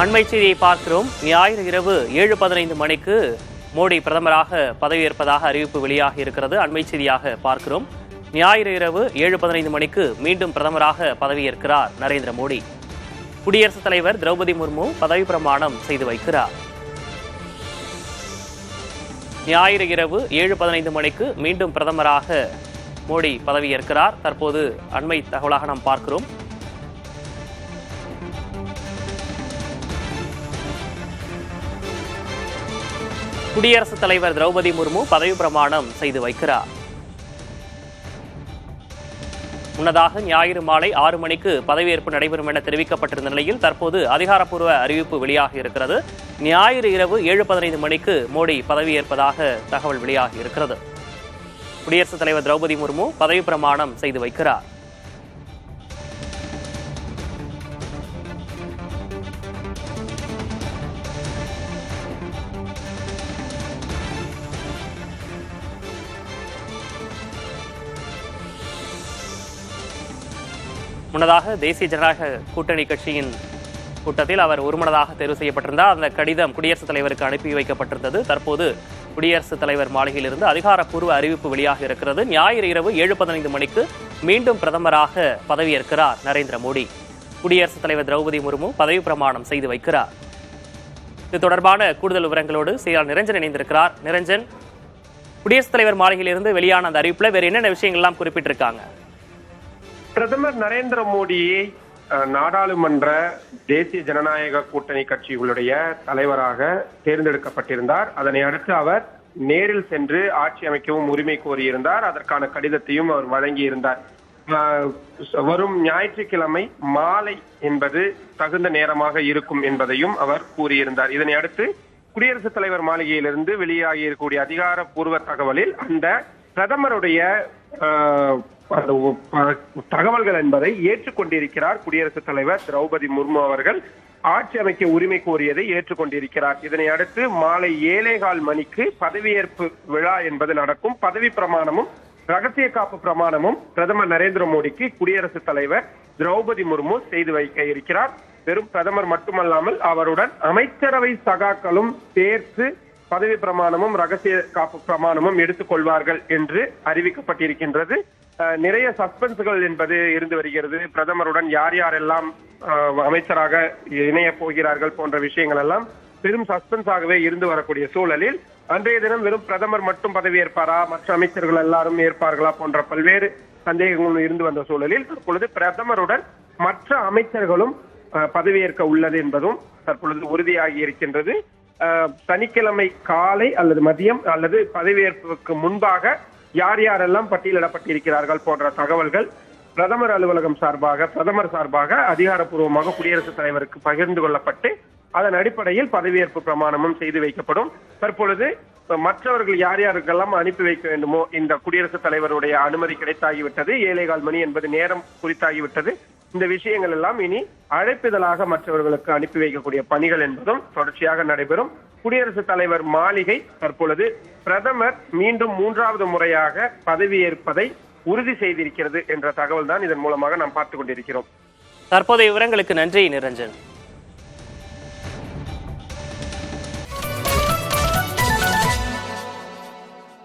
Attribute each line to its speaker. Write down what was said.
Speaker 1: அண்மை செய்தியை பார்க்கிறோம். ஞாயிறு இரவு 7:15 மணிக்கு மோடி பிரதமராக பதவியேற்பதாக அறிவிப்பு வெளியாகி இருக்கிறது. அண்மை செய்தியாக பார்க்கிறோம். ஞாயிறு இரவு 7:15 மணிக்கு மீண்டும் பிரதமராக பதவியேற்கிறார் நரேந்திர மோடி. குடியரசுத் தலைவர் திரௌபதி முர்மு பதவி பிரமாணம் செய்து வைக்கிறார். ஞாயிறு இரவு 7:15 மணிக்கு மீண்டும் பிரதமராக மோடி பதவியேற்கிறார். தற்போது அண்மை தகவலாக நாம் பார்க்கிறோம். குடியரசுத் தலைவர் திரௌபதி முர்மு பதவி பிரமாணம் செய்து வைக்கிறார். முன்னதாக ஞாயிறு மாலை 6 மணிக்கு பதவியேற்பு நடைபெறும் என தெரிவிக்கப்பட்டிருந்த நிலையில் தற்போது அதிகாரப்பூர்வ அறிவிப்பு வெளியாகி இருக்கிறது. ஞாயிறு இரவு 7:15 மணிக்கு மோடி பதவியேற்பதாக தகவல் வெளியாகி இருக்கிறது. குடியரசுத் தலைவர் திரௌபதி முர்மு பதவி பிரமாணம் செய்து வைக்கிறார். முன்னதாக தேசிய ஜனநாயக கூட்டணி கட்சியின் கூட்டத்தில் அவர் ஒருமனதாக தேர்வு செய்யப்பட்டிருந்தார். அந்த கடிதம் குடியரசுத் தலைவருக்கு அனுப்பி வைக்கப்பட்டிருந்தது. தற்போது குடியரசுத் தலைவர் மாளிகையிலிருந்து அதிகாரப்பூர்வ அறிவிப்பு வெளியாக இருக்கிறது. ஞாயிறு இரவு 7:15 மணிக்கு மீண்டும் பிரதமராக பதவியேற்கிறார் நரேந்திர மோடி. குடியரசுத் தலைவர் திரௌபதி முர்மு பதவி பிரமாணம் செய்து வைக்கிறார். இது தொடர்பான கூடுதல் விவரங்களோடு செய்தியாளர் நிரஞ்சன் இணைந்திருக்கிறார். நிரஞ்சன், குடியரசுத் தலைவர் மாளிகையிலிருந்து வெளியான அந்த அறிவிப்புல வேறு என்னென்ன விஷயங்கள்லாம் குறிப்பிட்டிருக்காங்க?
Speaker 2: பிரதமர் நரேந்திர மோடியை நாடாளுமன்ற தேசிய ஜனநாயக கூட்டணி கட்சிகளுடைய தலைவராக தேர்ந்தெடுக்கப்பட்டிருந்தார். அதனை அடுத்து அவர் நேரில் சென்று ஆட்சி அமைக்கவும் உரிமை கோரியிருந்தார். அதற்கான கடிதத்தையும் அவர் வழங்கியிருந்தார். வரும் ஞாயிற்றுக்கிழமை மாலை என்பது தகுந்த நேரமாக இருக்கும் என்பதையும் அவர் கூறியிருந்தார். இதனை அடுத்து குடியரசுத் தலைவர் மாளிகையிலிருந்து வெளியாகி இருக்கக்கூடிய அதிகாரப்பூர்வ தகவலில் அந்த பிரதமருடைய தகவல்கள் என்பதை ஏற்றுக்கொண்டிருக்கிறார் குடியரசுத் தலைவர் திரௌபதி முர்மு அவர்கள். ஆட்சி அமைக்க உரிமை கோரியதை ஏற்றுக்கொண்டிருக்கிறார். இதனை அடுத்து மாலை 7:15 மணிக்கு பதவியேற்பு விழா என்பது நடக்கும். பதவி பிரமாணமும் ரகசிய காப்பு பிரமாணமும் பிரதமர் நரேந்திர மோடிக்கு குடியரசுத் தலைவர் திரௌபதி முர்மு செய்து வைக்க இருக்கிறார். வெறும் பிரதமர் மட்டுமல்லாமல் அவருடன் அமைச்சரவை சகாக்களும் சேர்த்து பதவி பிரமாணமும் ரகசிய காப்பு பிரமாணமும் எடுத்துக் கொள்வார்கள் என்று அறிவிக்கப்பட்டிருக்கின்றது. நிறைய சஸ்பென்ஸ்கள் என்பது இருந்து வருகிறது. பிரதமருடன் யார் யாரெல்லாம் அமைச்சராக இணைய போகிறார்கள் போன்ற விஷயங்கள் எல்லாம் பெரும் சஸ்பென்ஸாகவே இருந்து வரக்கூடிய சூழலில் அன்றைய தினம் வெறும் பிரதமர் மட்டும் பதவியேற்பாரா, மற்ற அமைச்சர்கள் எல்லாரும் ஏற்பார்களா போன்ற பல்வேறு சந்தேகங்களும் இருந்து வந்த சூழலில் தற்பொழுது பிரதமருடன் மற்ற அமைச்சர்களும் பதவியேற்க உள்ளது என்பதும் தற்பொழுது உறுதியாகி இருக்கின்றது. சனிக்கிழமை காலை அல்லது மதியம் அல்லது பதவியேற்புக்கு முன்பாக யார் யாரெல்லாம் பட்டியலிடப்பட்டிருக்கிறார்கள் போன்ற தகவல்கள் பிரதமர் அலுவலகம் சார்பாக பிரதமர் சார்பாக அதிகாரப்பூர்வமாக குடியரசுத் தலைவருக்கு பகிர்ந்து கொள்ளப்பட்டு அதன் அடிப்படையில் பதவியேற்பு பிரமாணமும் செய்து வைக்கப்படும். தற்பொழுது மற்றவர்கள் யார் யாருக்கெல்லாம் அனுப்பி வைக்க வேண்டுமோ இந்த குடியரசுத் தலைவருடைய அனுமதி கிடைத்தாகிவிட்டது. 7:15 மணி என்பது நேரம் குறித்தாகிவிட்டது. இந்த விஷயங்கள் எல்லாம் இனி அழைப்பிதழாக மற்றவர்களுக்கு அனுப்பி வைக்கக்கூடிய பணிகள் என்பதும் தொடர்ச்சியாக நடைபெறும். குடியரசுத் தலைவர் மாளிகை தற்பொழுது பிரதமர் மீண்டும் 3வது முறையாக பதவியேற்பதை உறுதி செய்திருக்கிறது என்ற தகவல் தான் இதன் மூலமாக நாம் பார்த்துக் கொண்டிருக்கிறோம்.
Speaker 1: தற்போதைய விவரங்களுக்கு நன்றி நிரஞ்சன்.